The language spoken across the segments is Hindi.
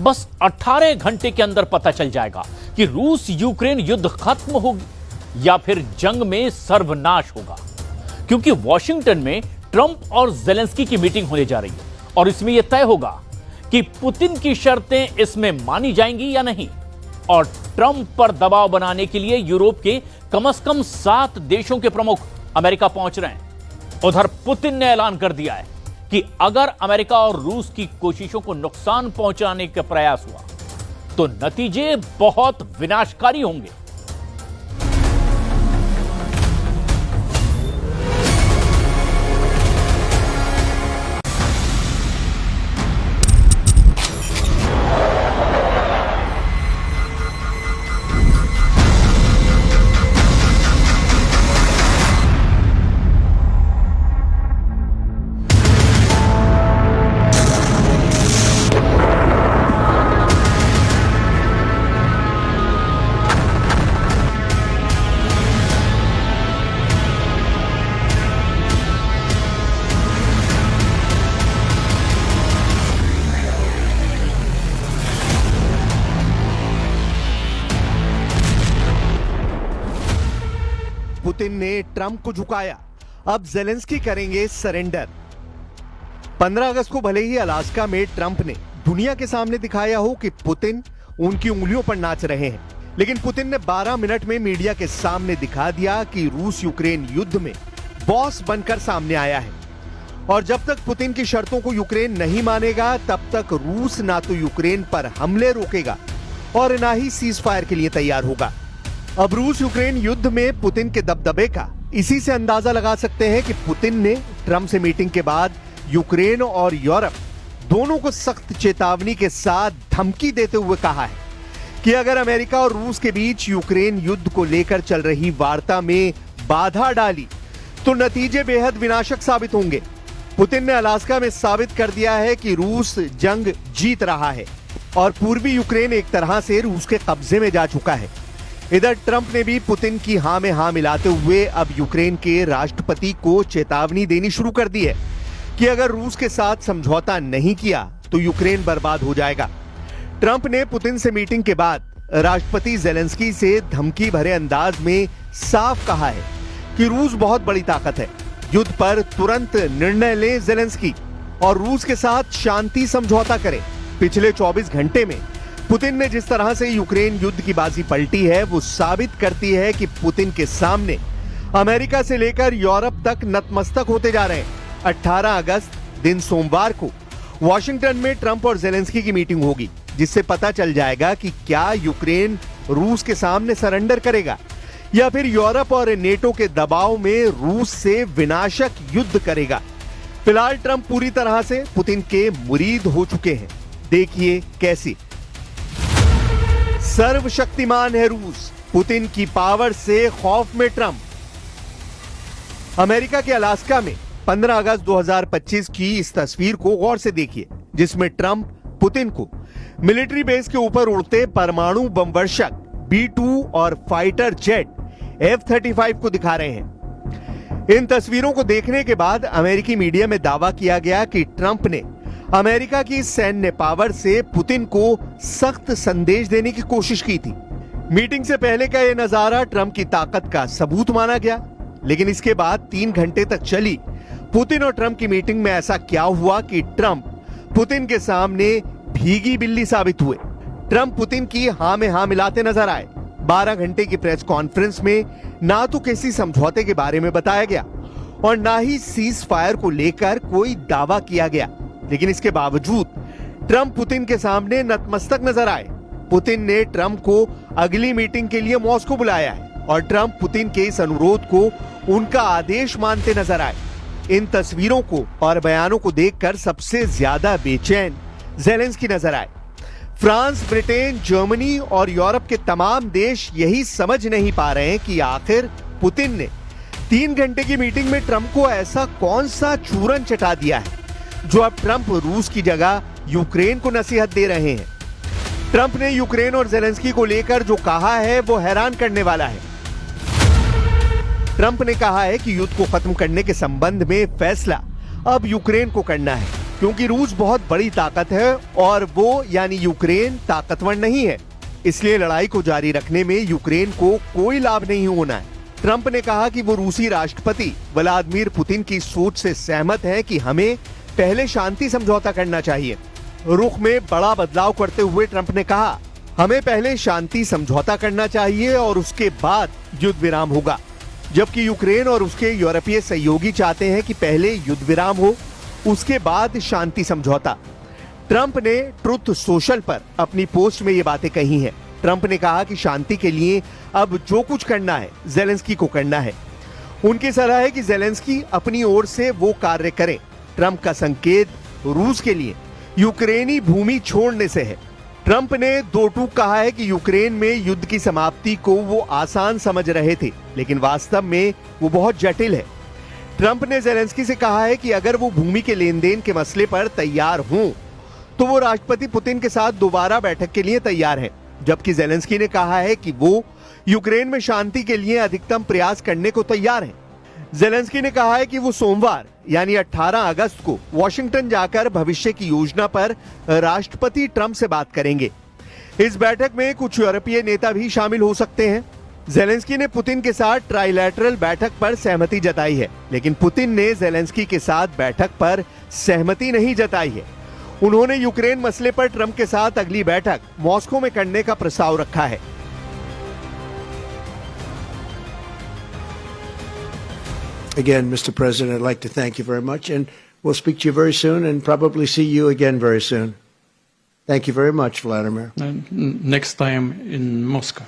बस 18 घंटे के अंदर पता चल जाएगा कि रूस यूक्रेन युद्ध खत्म होगी या फिर जंग में सर्वनाश होगा, क्योंकि वॉशिंगटन में ट्रंप और जेलेंस्की की मीटिंग होने जा रही है और इसमें यह तय होगा कि पुतिन की शर्तें इसमें मानी जाएंगी या नहीं। और ट्रंप पर दबाव बनाने के लिए यूरोप के कम से कम 7 देशों के प्रमुख अमेरिका पहुंच रहे हैं। उधर पुतिन ने ऐलान कर दिया है कि अगर अमेरिका और रूस की कोशिशों को नुकसान पहुंचाने का प्रयास हुआ तो नतीजे बहुत विनाशकारी होंगे। पुतिन ने ट्रंप को झुकाया, अब जेलेंस्की करेंगे सरेंडर। 15 अगस्त को भले ही अलास्का में ट्रंप ने दुनिया के सामने दिखाया हो कि पुतिन उनकी उंगलियों पर नाच रहे हैं, लेकिन पुतिन ने 12 मिनट में मीडिया के सामने दिखा दिया कि रूस यूक्रेन युद्ध में बॉस बनकर सामने आया है। और जब तक पुतिन की शर्तों को यूक्रेन नहीं मानेगा तब तक रूस ना तो यूक्रेन पर हमले रोकेगा और ना ही सीज फायर के लिए तैयार होगा। अब रूस यूक्रेन युद्ध में पुतिन के दबदबे का इसी से अंदाजा लगा सकते हैं कि पुतिन ने ट्रंप से मीटिंग के बाद यूक्रेन और यूरोप दोनों को सख्त चेतावनी के साथ धमकी देते हुए कहा है कि अगर अमेरिका और रूस के बीच यूक्रेन युद्ध को लेकर चल रही वार्ता में बाधा डाली तो नतीजे बेहद विनाशक साबित होंगे। पुतिन ने अलास्का में साबित कर दिया है कि रूस जंग जीत रहा है और पूर्वी यूक्रेन एक तरह से रूस के कब्जे में जा चुका है। इधर ट्रंप ने भी पुतिन की हां में हां मिलाते हुए अब यूक्रेन के राष्ट्रपति को चेतावनी देनी शुरू कर दी है कि अगर रूस के साथ समझौता नहीं किया तो यूक्रेन बर्बाद हो जाएगा। ट्रंप ने पुतिन से मीटिंग के बाद राष्ट्रपति जेलेंस्की से धमकी भरे अंदाज में साफ कहा है कि रूस बहुत बड़ी ताकत है, युद्ध पर तुरंत निर्णय ले जेलेंस्की और रूस के साथ शांति समझौता करे। पिछले 24 घंटे में पुतिन ने जिस तरह से यूक्रेन युद्ध की बाजी पलटी है वो साबित करती है कि पुतिन के सामने अमेरिका से लेकर यूरोप तक नतमस्तक होते जा रहे हैं। 18 अगस्त दिन सोमवार को वॉशिंगटन में ट्रंप और जेलेंस्की की मीटिंग होगी, जिससे पता चल जाएगा कि क्या यूक्रेन रूस के सामने सरेंडर करेगा या फिर यूरोप और नेटो के दबाव में रूस से विनाशक युद्ध करेगा। फिलहाल ट्रंप पूरी तरह से पुतिन के मुरीद हो चुके हैं। देखिए कैसी। सर्वशक्तिमान है रूस, पुतिन की पावर से खौफ में ट्रंप। अमेरिका के अलास्का में 15 अगस्त 2025 की इस तस्वीर को गौर से देखिए, जिसमें ट्रंप पुतिन को मिलिट्री बेस के ऊपर उड़ते परमाणु बम वर्षक B-2 और फाइटर जेट F-35 को दिखा रहे हैं। इन तस्वीरों को देखने के बाद अमेरिकी मीडिया में दावा किया गया कि ट्रंप ने अमेरिका की सैन्य पावर से पुतिन को सख्त संदेश देने की कोशिश की थी। मीटिंग से पहले का यह नजारा ट्रंप की ताकत का सबूत माना गया, लेकिन इसके बाद 3 घंटे तक चली पुतिन और ट्रंप की मीटिंग में ऐसा क्या हुआ कि ट्रंप पुतिन के सामने भीगी बिल्ली साबित हुए। ट्रंप पुतिन की हां में हां मिलाते नजर आए। 12 घंटे की प्रेस कॉन्फ्रेंस में ना तो किसी समझौते के बारे में बताया गया और ना ही सीज फायर को लेकर कोई दावा किया गया, लेकिन इसके बावजूद ट्रंप पुतिन के सामने नतमस्तक नजर आए। पुतिन ने ट्रंप को अगली मीटिंग के लिए मॉस्को बुलाया है और ट्रंप पुतिन के इस अनुरोध को उनका आदेश मानते नजर आए। इन तस्वीरों को और बयानों को देखकर सबसे ज्यादा बेचैन जेलेंस्की नजर आए। फ्रांस, ब्रिटेन, जर्मनी और यूरोप के तमाम देश यही समझ नहीं पा रहे हैं कि आखिर पुतिन ने 3 घंटे की मीटिंग में ट्रंप को ऐसा कौन सा चूरन चटा दिया है जो अब ट्रंप रूस की जगह यूक्रेन को नसीहत दे रहे हैं। ट्रंप ने यूक्रेन और जेलेंस्की को लेकर जो कहा है वो हैरान करने वाला है। ट्रंप ने कहा है कि युद्ध को खत्म करने के संबंध में फैसला अब यूक्रेन को करना है क्योंकि रूस बहुत बड़ी ताकत है और वो यानी यूक्रेन ताकतवर नहीं है, इसलिए लड़ाई को जारी रखने में यूक्रेन को कोई लाभ नहीं होना है। ट्रंप ने कहा कि वो रूसी राष्ट्रपति व्लादिमीर पुतिन की सोच से सहमत हैं कि हमें पहले शांति समझौता करना चाहिए। रुख में बड़ा बदलाव करते हुए ट्रंप ने कहा, हमें पहले शांति समझौता करना चाहिए और उसके बाद युद्ध विराम होगा, जबकि यूक्रेन और उसके यूरोपीय सहयोगी चाहते हैं कि पहले युद्ध विराम हो, उसके बाद शांति समझौता। ट्रंप ने ट्रुथ सोशल पर अपनी पोस्ट में ये बातें कही हैं। ट्रंप ने कहा कि शांति के लिए अब जो कुछ करना है ज़ेलेंस्की को करना है। उनकी सलाह है कि ज़ेलेंस्की अपनी ओर से वो कार्य करें। ट्रंप का संकेत रूस के लिए यूक्रेनी भूमि छोड़ने से है। ट्रंप ने दो टूक कहा है कि यूक्रेन में युद्ध की समाप्ति को वो आसान समझ रहे थे, लेकिन वास्तव में वो बहुत जटिल है। ट्रंप ने ज़ेलेंस्की से कहा है कि अगर वो भूमि के लेन देन के मसले पर तैयार हों तो वो राष्ट्रपति पुतिन के साथ दोबारा बैठक के लिए तैयार हैं, जबकि ज़ेलेंस्की ने कहा है कि वो यूक्रेन में शांति के लिए अधिकतम प्रयास करने को तैयार हैं। ज़ेलेंस्की ने कहा है कि वो सोमवार यानी 18 अगस्त को वॉशिंगटन जाकर भविष्य की योजना पर राष्ट्रपति ट्रंप से बात करेंगे। इस बैठक में कुछ यूरोपीय नेता भी शामिल हो सकते हैं। ज़ेलेंस्की ने पुतिन के साथ ट्राइलैटरल बैठक पर सहमति जताई है, लेकिन पुतिन ने ज़ेलेंस्की के साथ बैठक पर सहमति नहीं जताई है। उन्होंने यूक्रेन मसले पर ट्रंप के साथ अगली बैठक मॉस्को में करने का प्रस्ताव रखा है। Again, Mr. President, I'd like to thank you very much, and we'll speak to you very soon and probably see you again very soon. Thank you very much, Vladimir. Next time in Moscow.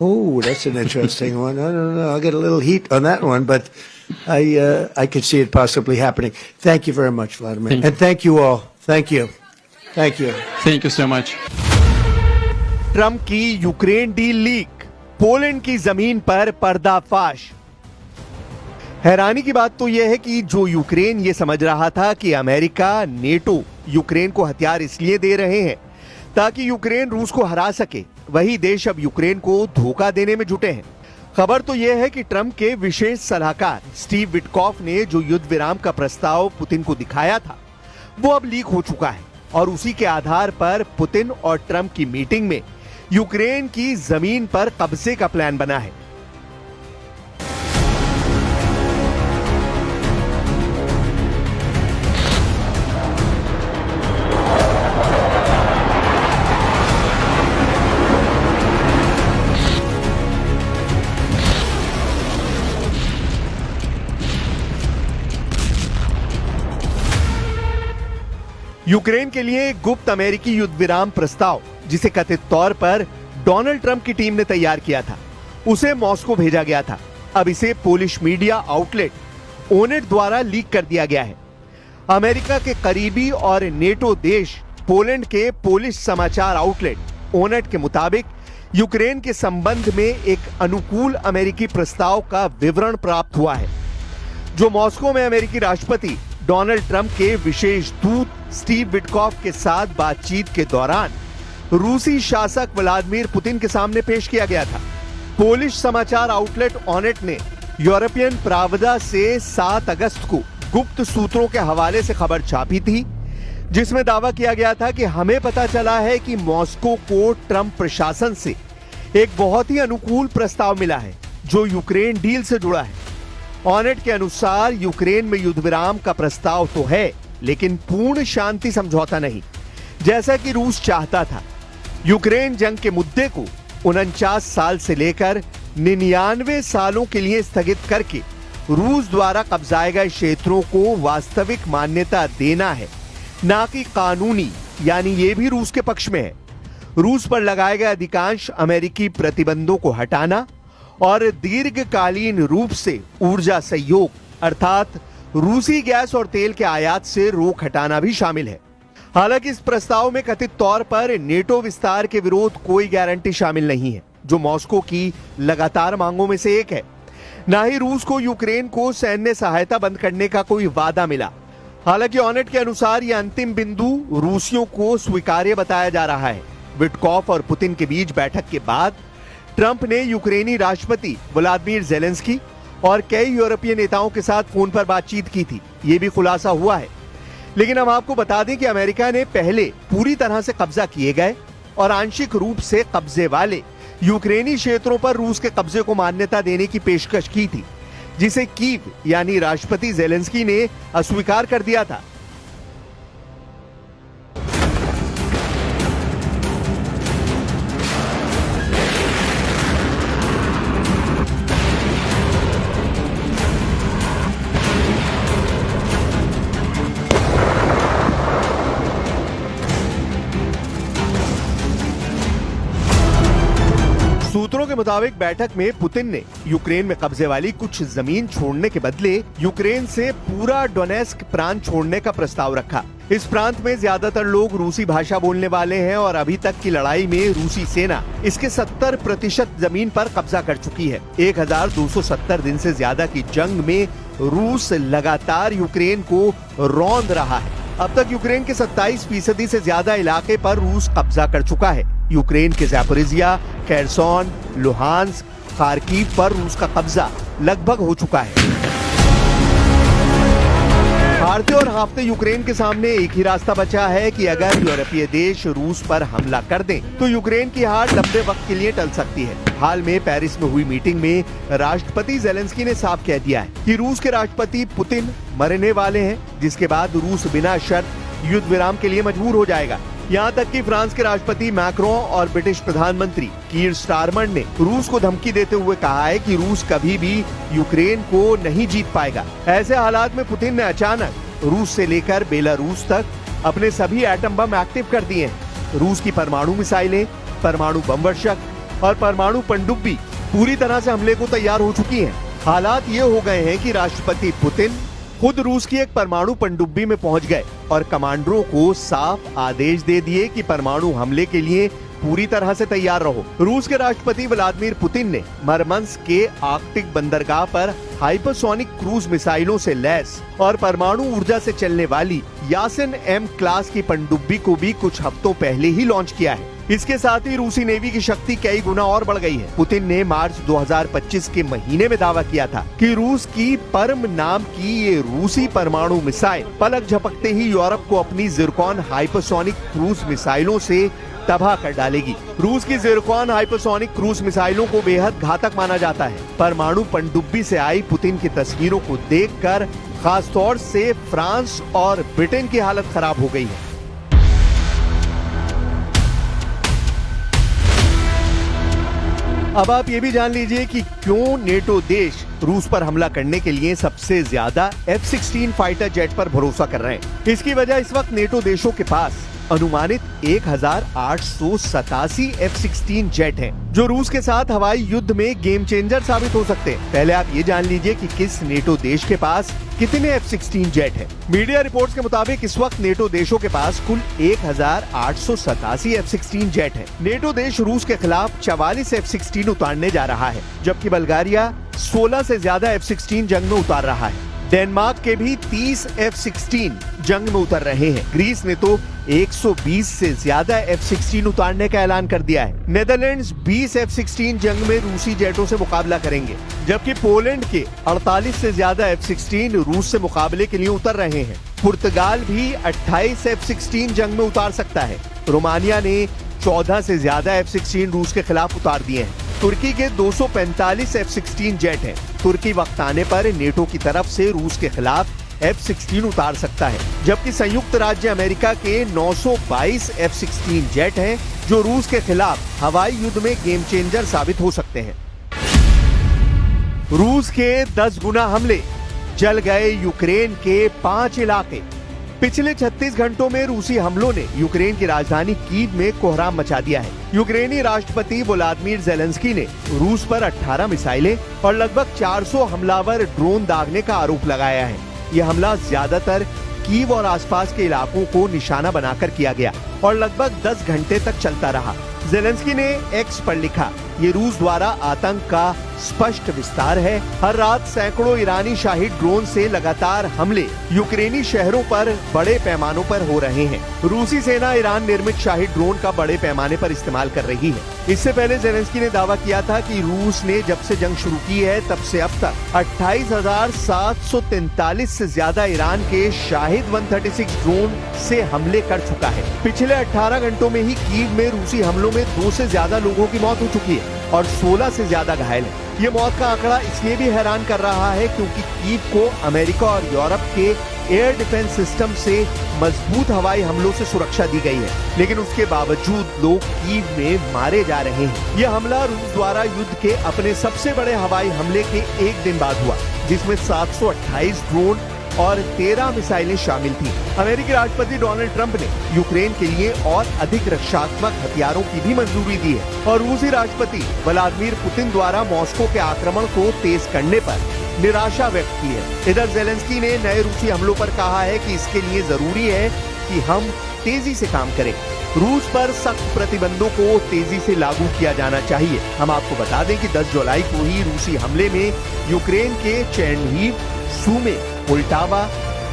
Oh, that's an interesting one. I don't know. I'll get a little heat on that one, but I could see it possibly happening. Thank you very much, Vladimir. And thank you all. Thank you. Thank you. Thank you so much. Trump की यूक्रेन डील लीक, पोलैंड की जमीन पर पर्दाफाश। हैरानी की बात तो यह है कि जो यूक्रेन ये समझ रहा था कि अमेरिका, नेटो यूक्रेन को हथियार इसलिए दे रहे हैं ताकि यूक्रेन रूस को हरा सके, वही देश अब यूक्रेन को धोखा देने में जुटे हैं। खबर तो यह है कि ट्रंप के विशेष सलाहकार स्टीव विटकॉफ ने जो युद्ध विराम का प्रस्ताव पुतिन को दिखाया था वो अब लीक हो चुका है और उसी के आधार पर पुतिन और ट्रंप की मीटिंग में यूक्रेन की जमीन पर कब्जे का प्लान बना है। यूक्रेन के लिए एक गुप्त अमेरिकी युद्ध विराम प्रस्ताव, जिसे कथित तौर पर डोनाल्ड ट्रंप की टीम ने तैयार किया था, उसे मॉस्को भेजा गया था। अब इसे पोलिश मीडिया आउटलेट ओनेट द्वारा लीक कर दिया गया है। अमेरिका के करीबी और नेटो देश पोलैंड के पोलिश समाचार आउटलेट ओनेट के मुताबिक यूक्रेन के संबंध में एक अनुकूल अमेरिकी प्रस्ताव का विवरण प्राप्त हुआ है, जो मॉस्को में अमेरिकी राष्ट्रपति डोनाल्ड ट्रंप के विशेष दूत स्टीव विटकॉफ के साथ बातचीत के दौरान रूसी शासक व्लादिमीर पुतिन के सामने पेश किया गया था। पोलिश समाचार आउटलेट ओनेट ने यूरोपियन प्रावदा से 7 अगस्त को गुप्त सूत्रों के हवाले से खबर छापी थी, जिसमें दावा किया गया था कि हमें पता चला है कि मॉस्को को ट्रंप प्रशासन से एक बहुत ही अनुकूल प्रस्ताव मिला है जो यूक्रेन डील से जुड़ा है। ओनेट के अनुसार यूक्रेन में युद्ध विराम का प्रस्ताव तो है, लेकिन पूर्ण शांति समझौता नहीं, जैसा कि रूस चाहता था। यूक्रेन जंग के मुद्दे को 49 साल से लेकर 99 सालों के लिए स्थगित करके रूस द्वारा कब्जाए गए क्षेत्रों को वास्तविक मान्यता देना है, ना कि कानूनी, यानी ये भी रूस के पक्ष में है। रूस पर लगाए गए अधिकांश अमेरिकी प्रतिबंधों को हटाना और दीर्घकालीन रूप से ऊर्जा सहयोग अर्थात रूसी गैस और तेल के आयात से रोक हटाना भी शामिल है। हालांकि इस प्रस्ताव में कथित तौर पर नेटो विस्तार के विरोध कोई गारंटी शामिल नहीं है, जो मॉस्को की लगातार मांगों में से एक है। ना ही रूस को यूक्रेन को सैन्य सहायता बंद करने का कोई वादा मिला। हालांकि ओनेट के अनुसार यह अंतिम बिंदु रूसियों को स्वीकार्य बताया जा रहा है। विटकॉफ और पुतिन के बीच बैठक के बाद ट्रंप ने यूक्रेनी राष्ट्रपति व्लादिमीर ज़ेलेंस्की और कई यूरोपीय नेताओं के साथ फोन पर बातचीत की थी, यह भी खुलासा हुआ है। लेकिन हम आपको बता दें कि अमेरिका ने पहले पूरी तरह से कब्जा किए गए और आंशिक रूप से कब्जे वाले यूक्रेनी क्षेत्रों पर रूस के कब्जे को मान्यता देने की पेशकश की थी, जिसे कीव यानी राष्ट्रपति ज़ेलेंस्की ने अस्वीकार कर दिया था। सूत्रों के मुताबिक बैठक में पुतिन ने यूक्रेन में कब्जे वाली कुछ जमीन छोड़ने के बदले यूक्रेन से पूरा डोनेस्क प्रांत छोड़ने का प्रस्ताव रखा। इस प्रांत में ज्यादातर लोग रूसी भाषा बोलने वाले हैं और अभी तक की लड़ाई में रूसी सेना इसके 70% जमीन पर कब्जा कर चुकी है। 1270 दिन से ज्यादा की जंग में रूस लगातार यूक्रेन को रौंद रहा है। अब तक यूक्रेन के 27% से ज्यादा इलाके पर रूस कब्जा कर चुका है। यूक्रेन के ज़ैपोरिजिया, खेरसोन, लुहांस्क, खार्किव पर रूस का कब्जा लगभग हो चुका है। हारते और हाँफते यूक्रेन के सामने एक ही रास्ता बचा है कि अगर यूरोपीय देश रूस पर हमला कर दें तो यूक्रेन की हार लंबे वक्त के लिए टल सकती है। हाल में पेरिस में हुई मीटिंग में राष्ट्रपति ज़ेलेंस्की ने साफ कह दिया है कि रूस के राष्ट्रपति पुतिन मरने वाले हैं, जिसके बाद रूस बिना शर्त युद्ध विराम के लिए मजबूर हो जाएगा। यहाँ तक कि फ्रांस के राष्ट्रपति मैक्रों और ब्रिटिश प्रधानमंत्री कीर स्टारमर ने रूस को धमकी देते हुए कहा है कि रूस कभी भी यूक्रेन को नहीं जीत पाएगा। ऐसे हालात में पुतिन ने अचानक रूस से लेकर बेलारूस तक अपने सभी एटम बम एक्टिव कर दिए हैं। रूस की परमाणु मिसाइलें, परमाणु बम वर्षक और परमाणु पनडुब्बी पूरी तरह से हमले को तैयार हो चुकी हैं। हालात ये हो गए हैं कि राष्ट्रपति पुतिन खुद रूस की एक परमाणु पनडुब्बी में पहुंच गए और कमांडरों को साफ आदेश दे दिए कि परमाणु हमले के लिए पूरी तरह से तैयार रहो। रूस के राष्ट्रपति व्लादिमीर पुतिन ने मरमंस्क के आर्कटिक बंदरगाह पर हाइपरसोनिक क्रूज मिसाइलों से लैस और परमाणु ऊर्जा से चलने वाली यासिन एम क्लास की पनडुब्बी को भी कुछ हफ्तों पहले ही लॉन्च किया है। इसके साथ ही रूसी नेवी की शक्ति कई गुना और बढ़ गई है। पुतिन ने मार्च 2025 के महीने में दावा किया था कि रूस की परम नाम की ये रूसी परमाणु मिसाइल पलक झपकते ही यूरोप को अपनी जिरकॉन हाइपरसोनिक क्रूज मिसाइलों से तबाह कर डालेगी। रूस की जिरकॉन हाइपरसोनिक क्रूज मिसाइलों को बेहद घातक माना जाता है। परमाणु पनडुब्बी से आई पुतिन की तस्वीरों को देखकर खासतौर से फ्रांस और ब्रिटेन की हालत खराब हो गई है। अब आप ये भी जान लीजिए कि क्यों नेटो देश रूस पर हमला करने के लिए सबसे ज्यादा F-16 फाइटर जेट पर भरोसा कर रहे हैं। इसकी वजह इस वक्त नेटो देशों के पास अनुमानित 1887 F-16 जेट हैं, जो रूस के साथ हवाई युद्ध में गेम चेंजर साबित हो सकते हैं। पहले आप ये जान लीजिए कि किस नेटो देश के पास कितने F-16 जेट हैं। मीडिया रिपोर्ट्स के मुताबिक इस वक्त नेटो देशों के पास कुल 1887 F-16 जेट हैं। नेटो देश रूस के खिलाफ 44 F-16 उतारने जा रहा है, जबकि बल्गारिया 16 से ज्यादा F-16 जंग में उतार रहा है। डेनमार्क के भी 30 F-16 जंग में उतर रहे हैं। ग्रीस ने तो 120 से ज्यादा F-16 उतारने का ऐलान कर दिया है। नेदरलैंड्स 20 F-16 जंग में रूसी जेटों से मुकाबला करेंगे, जबकि पोलैंड के 48 से ज्यादा F-16 रूस से मुकाबले के लिए उतर रहे हैं। पुर्तगाल भी 28 F-16 जंग में उतार सकता है। रोमानिया ने 14 से ज्यादा F-16 रूस के खिलाफ उतार दिए हैं। तुर्की के 245 F-16 जेट हैं। तुर्की वक्त आने पर नेटो की तरफ से रूस के खिलाफ F-16 उतार सकता है, जबकि संयुक्त राज्य अमेरिका के 922 F-16 जेट हैं, जो रूस के खिलाफ हवाई युद्ध में गेम चेंजर साबित हो सकते हैं। रूस के 10 गुना हमले, जल गए यूक्रेन के 5 इलाके। पिछले 36 घंटों में रूसी हमलों ने यूक्रेन की राजधानी कीव में कोहराम मचा दिया है। यूक्रेनी राष्ट्रपति व्लादिमीर ज़ेलेंस्की ने रूस पर 18 मिसाइलें और लगभग 400 हमलावर ड्रोन दागने का आरोप लगाया है। यह हमला ज्यादातर कीव और आसपास के इलाकों को निशाना बनाकर किया गया और लगभग 10 घंटे तक चलता रहा। जेलेंस्की ने एक्स पर लिखा, ये रूस द्वारा आतंक का स्पष्ट विस्तार है। हर रात सैकड़ों ईरानी शाही ड्रोन से लगातार हमले यूक्रेनी शहरों पर बड़े पैमानों पर हो रहे हैं। रूसी सेना ईरान निर्मित शाही ड्रोन का बड़े पैमाने पर इस्तेमाल कर रही है। इससे पहले जेलेंस्की ने दावा किया था कि रूस ने जब से जंग शुरू की है तब से अब तक 28,743 से ज्यादा ईरान के शाहिद 136 ड्रोन से हमले कर चुका है। पिछले 18 घंटों में ही कीव में रूसी हमलों में 2 से ज्यादा लोगों की मौत हो चुकी है और 16 से ज्यादा घायल है। ये मौत का आंकड़ा इसलिए भी हैरान कर रहा है क्योंकि कीव को अमेरिका और यूरोप के एयर डिफेंस सिस्टम से मजबूत हवाई हमलों से सुरक्षा दी गई है, लेकिन उसके बावजूद लोग कीव में मारे जा रहे हैं। यह हमला रूस द्वारा युद्ध के अपने सबसे बड़े हवाई हमले के एक दिन बाद हुआ, जिसमें 728 ड्रोन और 13 मिसाइलें शामिल थी। अमेरिकी राष्ट्रपति डोनाल्ड ट्रंप ने यूक्रेन के लिए और अधिक रक्षात्मक हथियारों की भी मंजूरी दी है और रूसी राष्ट्रपति व्लादिमीर पुतिन द्वारा मॉस्को के आक्रमण को तेज करने पर निराशा व्यक्त की है। इधर जेलेंस्की ने नए रूसी हमलों पर कहा है कि इसके लिए जरूरी है कि हम तेजी से काम करें। रूस पर सख्त प्रतिबंधों को तेजी से लागू किया जाना चाहिए। हम आपको बता दें कि 10 जुलाई को ही रूसी हमले में यूक्रेन के चेर्निहिव, सूमे, पोल्टावा,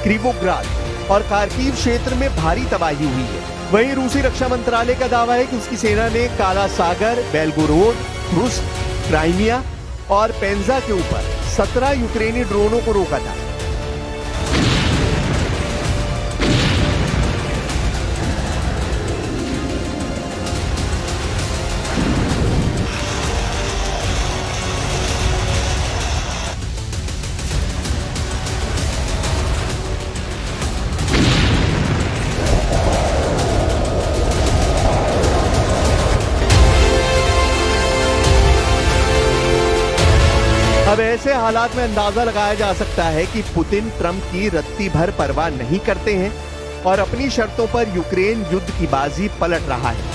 क्रिवोग्राद और खार्किव क्षेत्र में भारी तबाही हुई है। वहीं रूसी रक्षा मंत्रालय का दावा है कि उसकी सेना ने काला सागर, बेलगोरोड, रुस्क, क्राइमिया और पेंजा के ऊपर 17 यूक्रेनी ड्रोनों को रोका था। अब ऐसे हालात में अंदाजा लगाया जा सकता है कि पुतिन ट्रंप की रत्ती भर परवाह नहीं करते हैं और अपनी शर्तों पर यूक्रेन युद्ध की बाजी पलट रहा है।